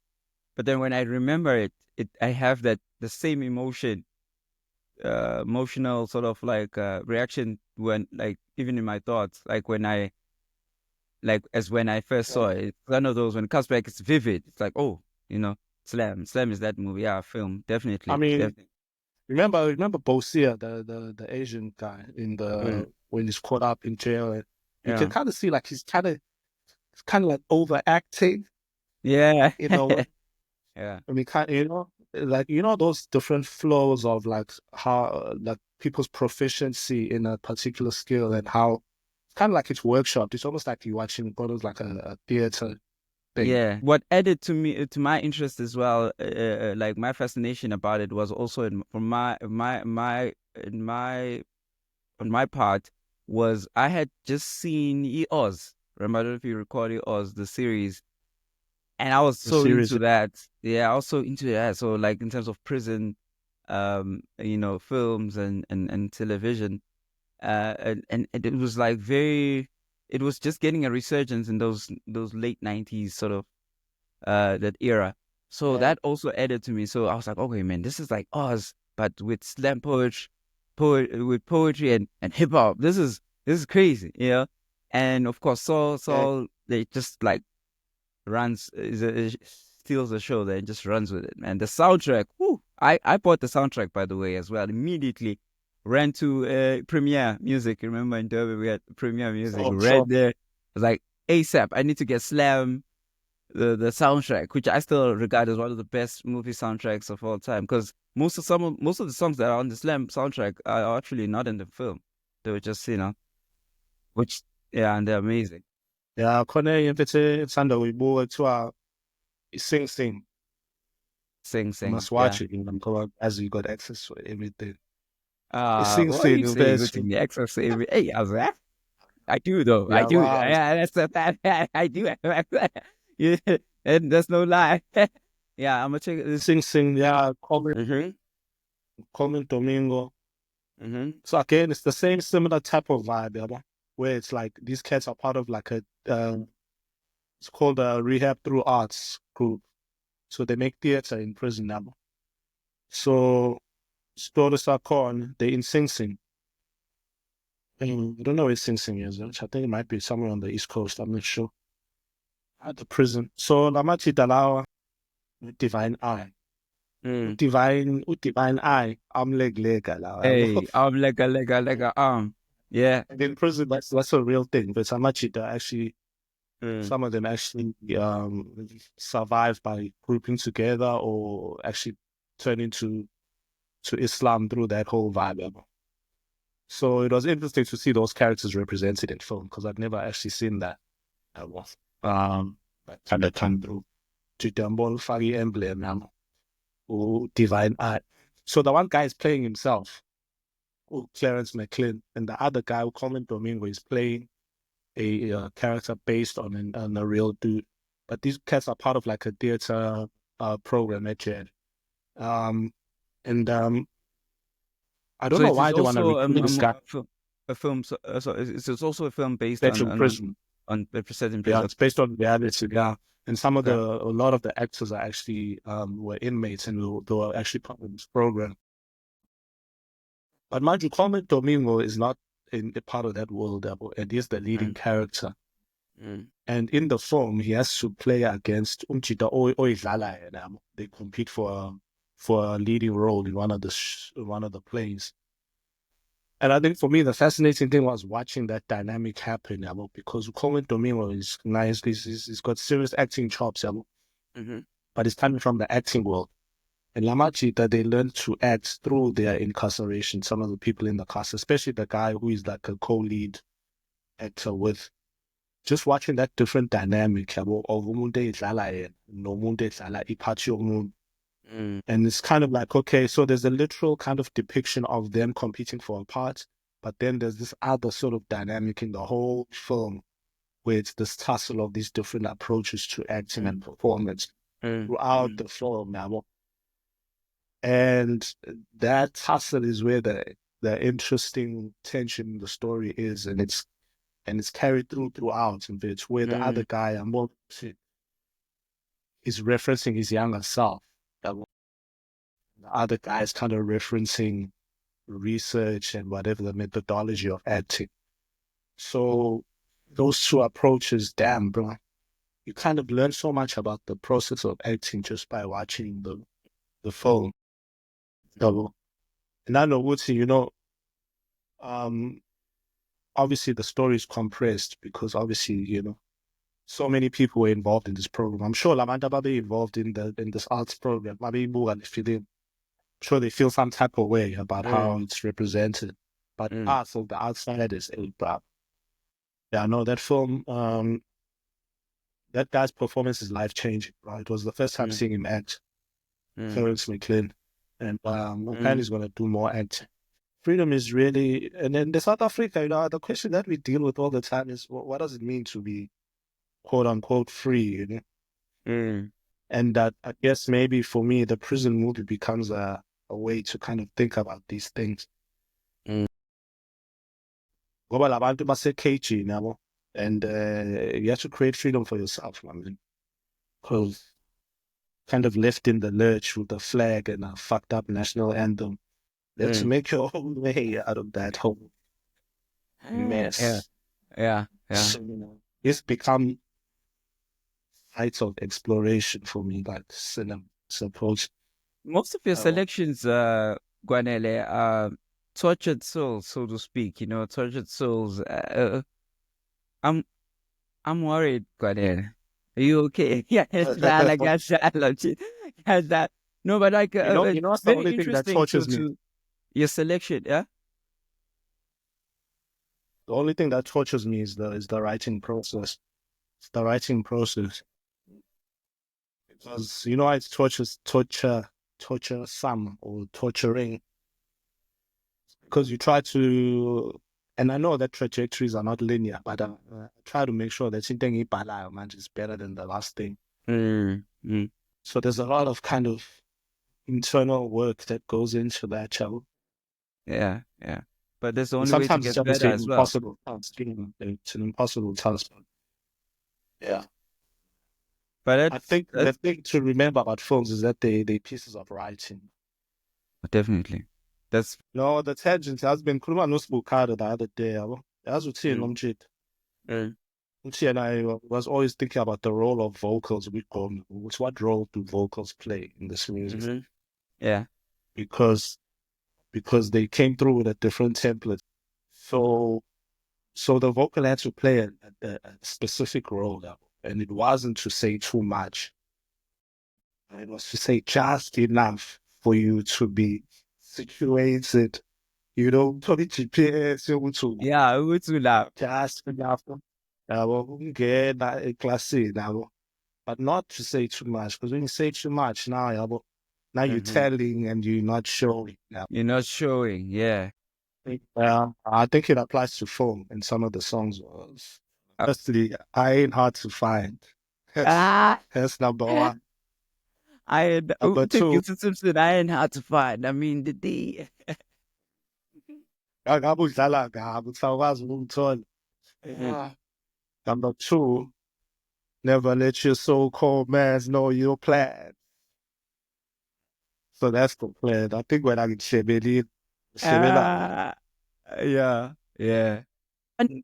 but then when I remember it, I have the same emotional sort of like reaction when like even in my thoughts, like when I first Yeah. saw it. It's one of those when it comes back, it's vivid. It's like, oh, Slam is that movie. Yeah, film, I definitely, mean, definitely. remember Bosia, the Asian guy in Mm, when he's caught up in jail. And you can yeah, kind of see like he's kind of like overacting, yeah, you know. yeah. I mean, like those different flows of like how like people's proficiency in a particular skill and how it's kind of like it's workshopped. It's almost like you're watching what is like a theater thing. Yeah, what added to my interest as well, like my fascination about it was also from in my on my part was I had just seen Oz. Remember, I don't know if you recall Oz, the series, and I was The so series. into that. Yeah, I was so into that. So like in terms of prison, films and television, and it was like it was just getting a resurgence in those late '90s sort of that era. So Yeah. that also added to me. So I was like, okay, man, this is like Oz, but with slam with poetry and hip hop. This is crazy, And of course, Yeah. Saul, they just like steals the show there and just runs with it, man. The soundtrack, whoo, I bought the soundtrack by the way as well. Immediately ran to Premiere Music. Remember in Durban we had Premiere Music. Sure, Ran sure. there. I was like, ASAP, I need to get Slam the soundtrack, which I still regard as one of the best movie soundtracks of all time. Because most of the songs that are on the Slam soundtrack are actually not in the film. They were just which yeah, and they're amazing. Yeah, khona imfethu ethanda uyibuka kuthiwa i-Sing Sing. Sing, You sing, must yeah. watch it, ngoba as you got access to everything. I-Sing What are Sing you saying? Good mfethu. thing the extra saving. Hey, I was like, I do though. I Yeah, do. wow. Yeah, that's the fact. I do. Yeah, and that's no lie. Yeah, I'm gonna check this. Sing Sing, yeah, Mm-hmm. Coleman Domingo. Mm-hmm. So again, it's the same similar type of vibe, yeah, where it's like these cats are part of like it's called a Rehab Through Arts group. So they make theater in prison now. So Stories are corn, they in Sing Sing. I don't know where Sing Sing is, which I think it might be somewhere on the East Coast. I'm not sure. At the prison. So Lamachi Dalawa, Divine Eye. Mm. Divine Eye, Leg Lega. Hey, yeah. And in prison, that's a real thing. But Samachita actually, Mm. some of them actually survive by grouping together or actually turning to Islam through that whole vibe. So it was interesting to see those characters represented in film because I'd never actually seen that. Was that kind of come through to Dumbledore Fagi emblem now or Divine Art. So the one guy is playing himself, Clarence McLean, and the other guy, Colin Domingo, is playing a character based on a real dude. But these cats are part of like a theater program at JED. Um, and I don't So know it is why they want to also recruit this guy. a film. So it's also a film based That's in prison. on representing Yeah, prison. it's based on reality. Yeah, and Okay. a lot of the actors are actually were inmates and they were actually part of this program. But mind you, Coleman Domingo is not in a part of that world, and he's the leading Mm. character. Mm. And in the film, he has to play against Umchita Oidlala. They compete for a leading role in one of the plays. And I think for me, the fascinating thing was watching that dynamic happen, because Coleman Domingo is nice. He's got serious acting chops, Mm-hmm. but he's coming from the acting world. And Lamachi, that they learn to act through their incarceration. Some of the people in the cast, especially the guy who is like a co-lead actor with, just watching that different dynamic yabo, of umuntu edlala yena nomuntu edlala iphathi yomuntu. Mm. And it's kind of like, okay, so there's a literal kind of depiction of them competing for a part, but then there's this other sort of dynamic in the whole film where it's this tussle of these different approaches to acting Mm. and performance Mm. throughout Mm. the film now. And that tussle is where the interesting tension in the story is, and it's carried throughout, and it's where the other Mm. guy is referencing his younger self. The other guy is kind of referencing research and whatever the methodology of acting. So those two approaches, damn, bro, you kind of learn so much about the process of acting just by watching the film. So, and I know, Woodsy, um, obviously the story is compressed because obviously, so many people were involved in this program. I'm sure Lamanda Babe involved in this arts program. Maybe more than feeling sure they feel some type of way about how Mm. it's represented. But Mm. us, of the outsiders, but yeah, no, that film, that guy's performance is life changing. Right, it was the first time Mm. seeing him act. Mm. Clarence McLean, and apparently Mm. he's gonna do more acting. Freedom is really, and then the South Africa, the question that we deal with all the time is, what does it mean to be quote unquote free? Mm. And that, I guess, maybe for me, the prison movie becomes a way to kind of think about these things. Mm. Ngoba labantu base-cage nabo, and you have to create freedom for yourself, man. Because kind of left in the lurch with a flag and a fucked up national anthem. You have to Mm. make your own way out of that whole Yeah. mess. Yeah. Yeah. So, it's become heights of exploration for me, like cinema approach. Most of your Oh, selections, Kwanele, are tortured souls, so to speak. Tortured souls. I'm I'm worried, Kwanele. Are you okay? Yeah, it's that. I guess that. No, but like, what's the very only thing that interesting tortures me? to your selection. Yeah. The only thing that tortures me is the writing process. It's the writing process. Because it's torture some or torturing because you try to, and I know that trajectories are not linear, but I try to make sure that something man is better than the last thing. Mm. Mm. So there's a lot of kind of internal work that goes into that show. Yeah. Yeah. But that's the And only way to sometimes it's get better obviously an as well. impossible task. It's an impossible task. Yeah. But I that's think the thing to remember about films is that they pieces of writing. definitely. That's No, the tangent has been khuluma noSibukada the other day, yabo. Yazi uthini mm, umtshiti? mm, Uthi and I was always thinking about the role of vocals with Gqom. What role do vocals play in this music? mm-hmm. Yeah. Because they came through with a different template. So the vocal had to play a specific role, and it wasn't to say too much. It was to say just enough for you to be situated. You know, probably GPS yokuthi Yeah, it's loud. just enough. Yabo, ukungena eklasini yabo. But not to say too much, because when you say too much now, yabo, now you're Mm-hmm. telling and you're not showing. Yeah. You're not showing. Yeah. I think it applies to film in some of the songs. Firstly, I ain't hard to find. That's Ah, that's number one. I Number take two, you to Simpson. I ain't hard to find. I mean, the D. ngabe udlala ngabo, usakwazi ukungithola. Yeah. Number two, never let your so-called mans know your plan. So that's the plan. I think when I get Shebeli, Ah, yeah, yeah. And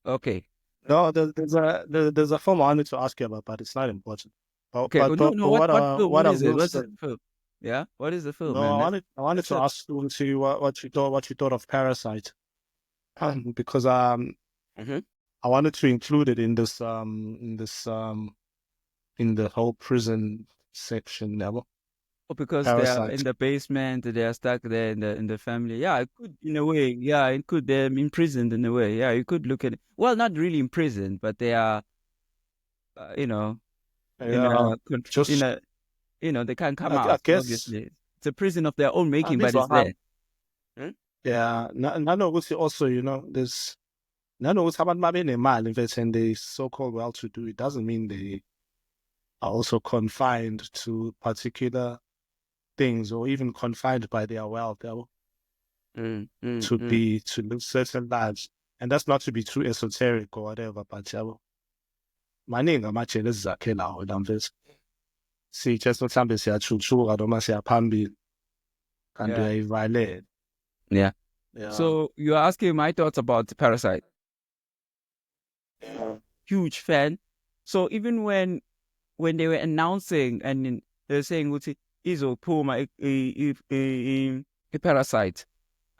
okay, no, there's a film I wanted to ask you about, but it's not important. okay. Oh, no, no. What, What what I is it? will What's say, the film? Yeah, what is the film, no, man? I wanted That's to it. ask you to what you thought of Parasite, because Mm-hmm. I wanted to include it in the whole prison section level. Oh, because they are in Parasite. the basement, they are stuck there in the family. Yeah, it could in a way. Yeah, it could they're imprisoned in a way. Yeah, you could look at it. Well, not really imprisoned, but they are, you know, in Yeah, a in just a they can't come I out. guess Obviously, it's a prison of their own making, this but it's will have there. Hmm? yeah. Nano ukuthi also there's nano ukuthi abantu babenemali mfethu and they so-called well-to-do. It doesn't mean they are also confined to particular things or even confined by their wealth Mm, mm, to mm. live certain lives. And that's not to be too esoteric or whatever, but maningi amajele esizakhelayo la mfethu. Just mhlawumbe siyathuthuka noma siyaphambili kanti Yeah, uyayivalela. yeah. Yeah. So you're asking my thoughts about Parasite. Huge fan. So even when they were announcing and they were saying ukuthi izophuma a Parasite,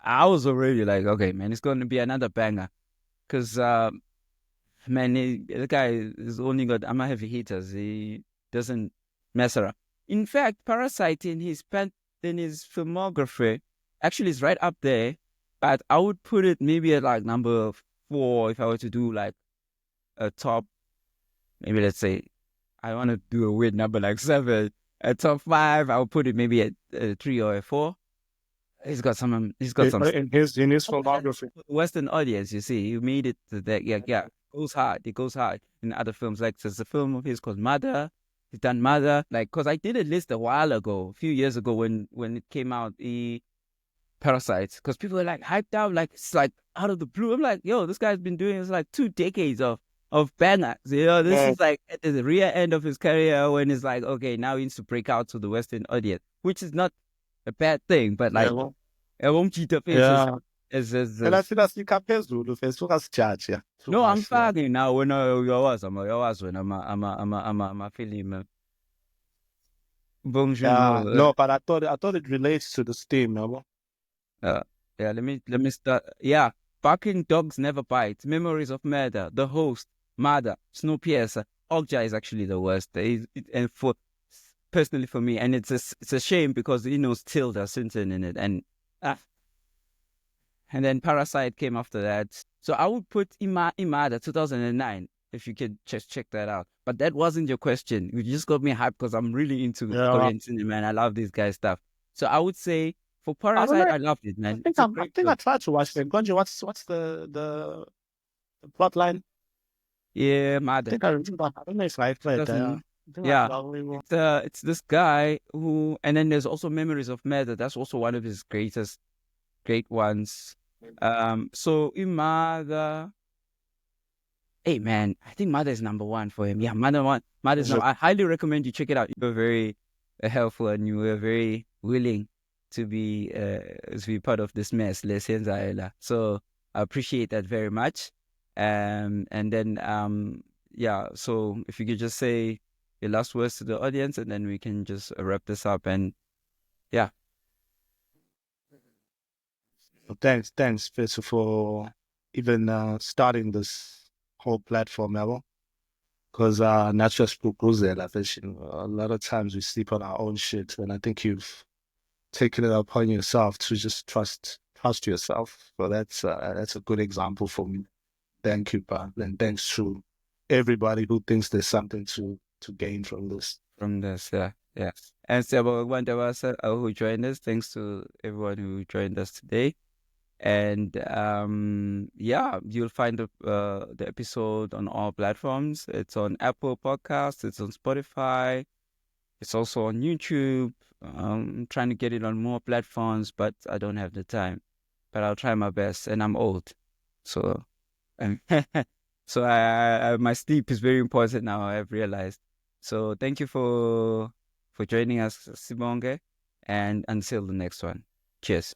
I was already like, okay, man, it's going to be another banger. Because, man, the guy is only got I'm a heavy hitters. He doesn't mess around. In fact, Parasite in his filmography actually is right up there. But I would put it maybe at like number 4 if I were to do like a top, maybe let's say I want to do a weird number like 7. At top 5, I would put it maybe at 3 or a 4. He's got some. He's got some In his filmography. Western audience. You see, you made it to that. Yeah, yeah. Goes hard. It goes hard in other films. Like there's a film of his called Mother. He's done Mother. Like, cause I did a list a while ago, a few years ago when it came out. Parasites, because people were like hyped out, like it's like out of the blue. I'm like, yo, this guy's been doing this like 2 decades of bangers. This is like at the rear end of his career when it's like, okay, now he needs to break out to the Western audience, which is not a bad thing, but like, Yeah. I won't cheat the face Yeah. And I as think that's the phezulu first judge, yeah. Too no, I'm harsh, yeah. fucking now when I was when I'm a film. Yeah. Bonjour. No, but I thought it relates to the steam, Uh, yeah, let me start. Yeah, barking dogs never bite. Memories of murder. The host, murder. Snowpiercer. Okja is actually the worst. And for personally for me, and it's a shame because he knows Tilda Swinton in it, and then Parasite came after that. So I would put Imada 2009 if you could just check that out. But that wasn't your question. You just got me hyped because I'm really into Yeah. Korean cinema and I love these guys' stuff. So I would say for I don't Parasite, know. I loved it, I man. think It's a I great think I film. tried to watch it. Gonji, what's the plot line? Yeah, I Mother. think I remember. I don't know if I played there. Doesn't I think I yeah. probably will. It's this guy who, and then there's also Memories of Murder. That's also one of his great ones. So in Mother, hey man, I think Mother is number 1 for him. Yeah, Mother's Is number. it? I highly recommend you check it out. You were very helpful and you were very willing to be part of this mess. So I appreciate that very much. And then yeah, so if you could just say your last words to the audience, and then we can just wrap this up. And yeah, Thanks, Fitz, for even starting this whole platform level. Because not just Guguzela, a lot of times we sleep on our own shit, and I think you've taken it upon yourself to just trust yourself. So that's a good example for me. Thank you, Pa. And thanks to everybody who thinks there's something to gain from this. from this, yeah, yeah. And Sebo Gwandawasa, who joined us. Thanks to everyone who joined us today. And yeah, you'll find the episode on all platforms. It's on Apple Podcasts, it's on Spotify, it's also on YouTube. I'm trying to get it on more platforms, but I don't have the time. But I'll try my best, and I'm old, so so my sleep is very important now. I've realized. So thank you for joining us, Sibonge, and until the next one. Cheers.